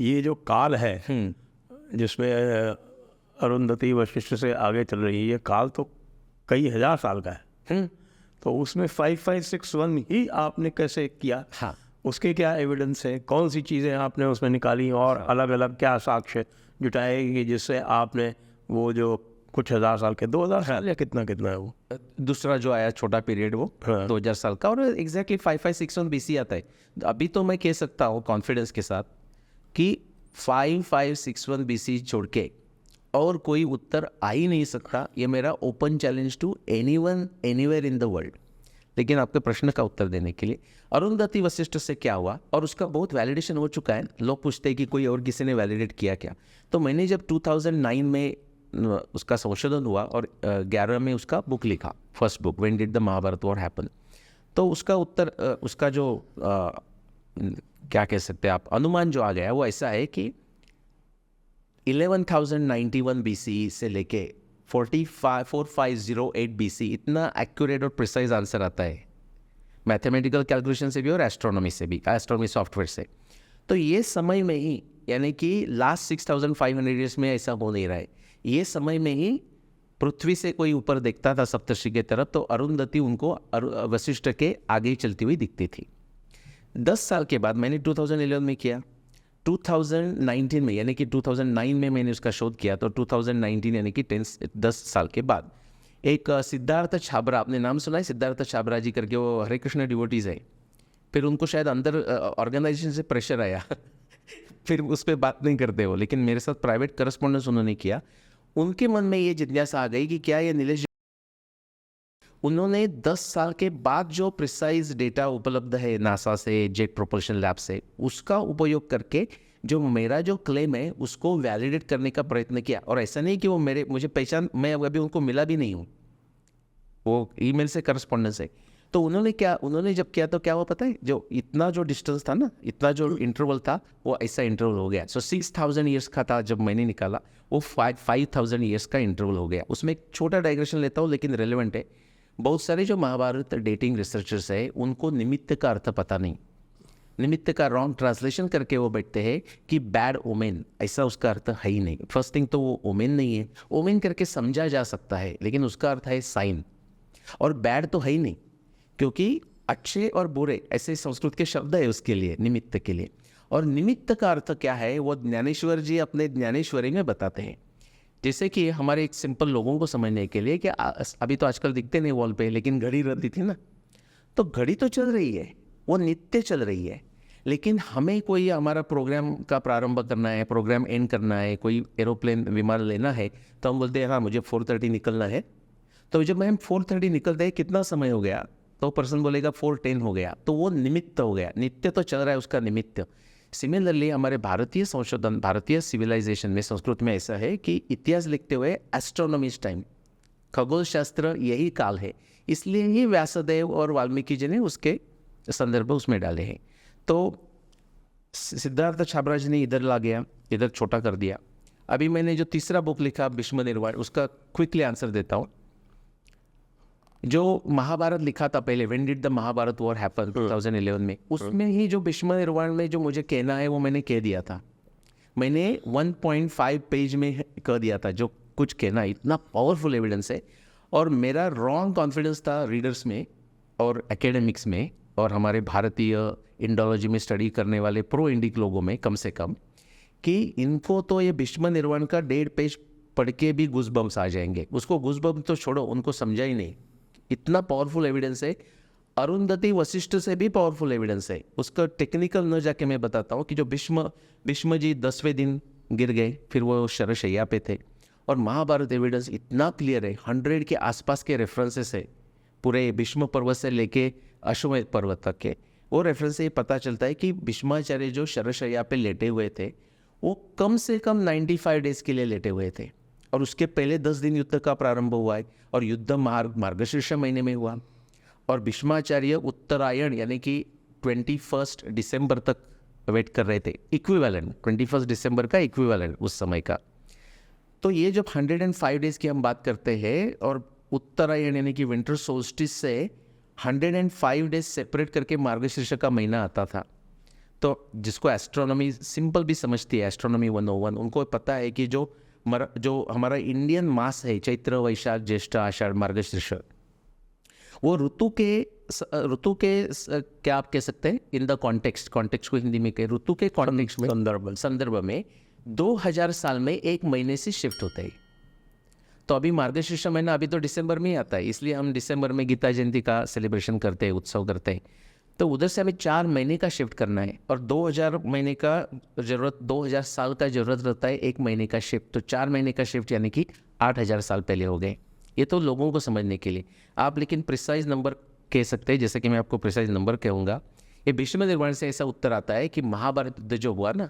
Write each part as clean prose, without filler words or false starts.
ये जो काल है जिसमें अरुंधति वशिष्ठ से आगे चल रही है, ये काल तो कई हजार साल का है। तो उसमें 5561 ही आपने कैसे किया? हाँ, उसके क्या एविडेंस है? कौन सी चीज़ें आपने उसमें निकाली और अलग अलग क्या साक्ष्य जुटाए कि जिससे आपने वो जो कुछ हजार साल के 2000 साल या कितना कितना है वो दूसरा जो आया छोटा पीरियड वो हाँ। 2000 साल का, और एग्जैक्टली 5561 BC आता है। अभी तो मैं कह सकता हूँ कॉन्फिडेंस के साथ कि 5561 BC छोड़ के और कोई उत्तर आ ही नहीं सकता। ये मेरा open challenge to anyone anywhere in the world. लेकिन आपके प्रश्न का उत्तर देने के लिए अरुंधति वशिष्ठ से क्या हुआ, और उसका बहुत वैलिडेशन हो चुका है। लोग पूछते हैं कि कोई और किसी ने वैलिडेट किया क्या। तो मैंने जब 2009 में उसका संशोधन हुआ और 11 में उसका बुक लिखा, first book when did the Mahabharata war happen, तो उसका उत्तर उसका जो क्या कह सकते हैं आप, अनुमान जो आ गया वो ऐसा है कि 11,091 BC से लेके 4508 BC इतना एक्यूरेट और प्रिसाइज आंसर आता है, मैथमेटिकल कैलकुलेशन से भी और एस्ट्रोनॉमी से भी, एस्ट्रोनॉमी सॉफ्टवेयर से। तो ये समय में ही, यानी कि लास्ट 6500 ईयर्स में ऐसा हो नहीं रहा है, ये समय में ही पृथ्वी से कोई ऊपर देखता था सप्तर्षि के तरफ, तो अरुंधति उनको वशिष्ठ के आगे ही चलती हुई दिखती थी। 10 साल के बाद मैंने 2011 में किया, 2019 में यानी कि 2009 में मैंने उसका शोध किया, तो 2019 यानी कि 10 साल के बाद एक सिद्धार्थ छाबरा, आपने नाम सुना है सिद्धार्थ छाबरा जी करके, वो हरे कृष्ण डिवोटीज है। फिर उनको शायद अंदर ऑर्गेनाइजेशन से प्रेशर आया फिर उस पर बात नहीं करते हो, लेकिन मेरे साथ प्राइवेट करस्पॉन्डेंस उन्होंने किया। उनके मन में ये जिज्ञासा आ गई कि क्या ये नीलेश, उन्होंने 10 साल के बाद जो प्रिसाइज डेटा उपलब्ध है नासा से, जेट प्रोपल्शन लैब से, उसका उपयोग करके जो मेरा जो क्लेम है उसको वैलिडेट करने का प्रयत्न किया। और ऐसा नहीं कि वो मुझे पहचान, मैं अभी उनको मिला भी नहीं हूँ, वो ईमेल से करस्पॉन्डेंस है। तो उन्होंने जब किया तो क्या हुआ पता है, जो इतना जो डिस्टेंस था ना, इतना जो इंटरवल था, वो ऐसा इंटरवल हो गया। 6000 ईयर्स का था जब मैंने निकाला, वो 5000 ईयर्स का इंटरवल हो गया। उसमें एक छोटा डाइग्रेशन लेता हूँ लेकिन रेलिवेंट है। बहुत सारे जो महाभारत डेटिंग रिसर्चर्स है उनको निमित्त का अर्थ पता नहीं, निमित्त का रॉन्ग ट्रांसलेशन करके वो बैठते हैं कि बैड ओमेन, ऐसा उसका अर्थ है ही नहीं। फर्स्ट थिंग तो वो ओमेन नहीं है, ओमेन करके समझा जा सकता है लेकिन उसका अर्थ है साइन, और बैड तो है ही नहीं, क्योंकि अच्छे और बुरे ऐसे संस्कृत के शब्द है उसके लिए, निमित्त के लिए। और निमित्त का अर्थ क्या है वो ज्ञानेश्वर जी अपने ज्ञानेश्वरी में बताते हैं। जैसे कि हमारे एक सिंपल लोगों को समझने के लिए कि अभी तो आजकल दिखते नहीं वॉल पे, लेकिन घड़ी रहती थी ना, तो घड़ी तो चल रही है, वो नित्य चल रही है। लेकिन हमें कोई हमारा प्रोग्राम का प्रारंभ करना है, प्रोग्राम एंड करना है, कोई एरोप्लेन विमान लेना है, तो हम बोलते हैं हाँ मुझे 4:30 निकलना है। तो जब हम 4:30 निकलते हैं, कितना समय हो गया, तो पर्सन बोलेगा 4:10 हो गया, तो वो निमित्त हो गया, नित्य तो चल रहा है उसका निमित्त। सिमिलरली हमारे भारतीय संशोधन, भारतीय सिविलाइजेशन में, संस्कृत में ऐसा है कि इतिहास लिखते हुए एस्ट्रोनॉमीज टाइम, खगोल शास्त्र यही काल है, इसलिए ही व्यासदेव और वाल्मीकि जी ने उसके संदर्भ उसमें डाले हैं। तो सिद्धार्थ छाबरा जी ने इधर ला गया, इधर छोटा कर दिया। अभी मैंने जो तीसरा बुक लिखा भीष्म निर्वाण, उसका क्विकली आंसर देता हूँ। जो महाभारत लिखा था पहले, when did the Mahabharata war happen 2011 में, उसमें ही जो भीष्म निर्वाण में जो मुझे कहना है वो मैंने कह दिया था। मैंने 1.5 पेज में कह दिया था जो कुछ कहना, इतना पावरफुल एविडेंस है। और मेरा रॉन्ग कॉन्फिडेंस था रीडर्स में और एकेडमिक्स में और हमारे भारतीय इंडोलॉजी में स्टडी करने वाले प्रो इंडिक लोगों में कम से कम, कि इनको तो ये भीष्म निर्वाण का 1.5 पेज पढ़ के भी गूज़बम्स आ जाएंगे। उसको गूज़बम्स तो छोड़ो, उनको समझा ही नहीं, इतना पावरफुल एविडेंस है। अरुंधति वशिष्ठ से भी पावरफुल एविडेंस है। उसका टेक्निकल न जाके मैं बताता हूँ कि जो भीष्म जी 10वें दिन गिर गए, फिर वो शरशैया पे थे। और महाभारत एविडेंस इतना क्लियर है, 100 के आसपास के रेफरेंसेस है, पूरे भीष्म पर्वत से लेके अश्वमेध पर्वत तक के। वो रेफरेंस से पता चलता है कि भीष्माचार्य जो शरशैया पे लेटे हुए थे, वो कम से कम 95 डेज के लिए लेटे हुए थे। और उसके पहले 10 दिन युद्ध का प्रारंभ हुआ है, और युद्ध मार्गशीर्ष महीने में हुआ। और भीष्माचार्य उत्तरायण यानी कि 21 दिसंबर तक वेट कर रहे थे, इक्विवेलेंट 21 दिसंबर का इक्विवेलेंट उस समय का। तो ये जब 105 डेज की हम बात करते हैं, और उत्तरायण यानी कि विंटर सोल्स्टिस से 105 डेज सेपरेट करके मार्गशीर्ष का महीना आता था, तो जिसको एस्ट्रोनॉमी सिंपल भी समझती है, एस्ट्रोनॉमी 101, उनको पता है कि जो हमारा इंडियन मास है, चैत्र वैशाख ज्येष्ठ आषाढ़ मार्गशीर्ष, वो ऋतु के क्या आप कह सकते हैं, इन द कॉन्टेक्स्ट को हिंदी में कहें, ऋतु के कॉन्टेक्स्ट में, संदर्भ में 2000 साल में एक महीने से शिफ्ट होता है। तो अभी मार्गशीर्ष महीना अभी तो दिसंबर में ही आता है, इसलिए हम दिसंबर में गीता जयंती का सेलिब्रेशन करते हैं, उत्सव करते हैं। तो उधर से हमें 4 महीने का शिफ्ट करना है, और 2000 महीने का जरूरत, 2000 साल का जरूरत रहता है एक महीने का शिफ्ट। तो 4 महीने का शिफ्ट यानी कि 8000 साल पहले हो गए। ये तो लोगों को समझने के लिए आप लेकिन प्रिसाइज नंबर कह सकते हैं, जैसे कि मैं आपको प्रिसाइज नंबर कहूँगा। ये भीष्म निर्माण से ऐसा उत्तर आता है कि महाभारत युद्ध जो हुआ ना,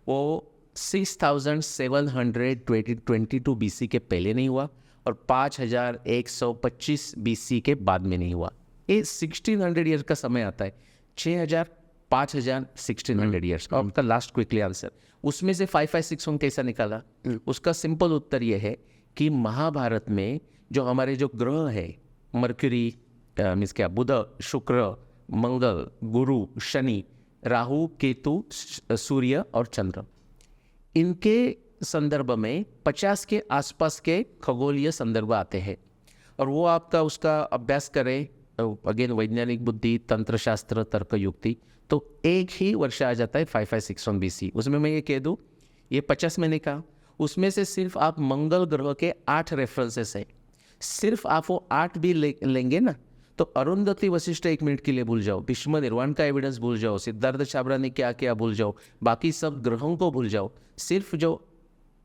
वो 6722 BC के पहले नहीं हुआ, और 5125 BC के बाद में नहीं हुआ। ये 1600 ईयर का समय आता है, 6000, 5000, 1600 ईयर्स। और आपका लास्ट क्विकली आंसर, उसमें से 5561 कैसा निकाला? उसका सिंपल उत्तर ये है कि महाभारत में जो हमारे जो ग्रह है, मर्क्यूरी मीन्स क्या, बुध, शुक्र, मंगल, गुरु, शनि, राहु, केतु, सूर्य और चंद्र, इनके संदर्भ में 50 के आसपास के खगोलीय संदर्भ आते हैं। और वो आपका उसका अभ्यास करें, अगेन वैज्ञानिक बुद्धि, तंत्र शास्त्र, तर्क युक्ति, तो एक ही वर्ष आ जाता है 5561 BC। उसमें मैं ये कह दूँ, ये 50 महीने का, उसमें से सिर्फ आप मंगल ग्रह के 8 रेफरेंसेस है, सिर्फ आप वो 8 भी लेंगे ना, तो अरुंधति वशिष्ठ 1 मिनट के लिए भूल जाओ, भीष्म निर्वाण का एविडेंस भूल जाओ, सिद्धार्थ छाबड़ा ने क्या किया भूल जाओ, बाकी सब ग्रहों को भूल जाओ, सिर्फ जो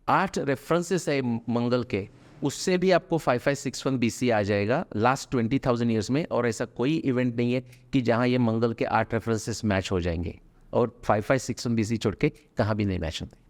8 रेफरेंसेस है मंगल के, उससे भी आपको 5561 BC आ जाएगा लास्ट 20,000 ईयर्स में। और ऐसा कोई इवेंट नहीं है कि जहाँ ये मंगल के 8 रेफरेंसेस मैच हो जाएंगे, और 5561 BC छोड़ के कहाँ भी नहीं मैच होते।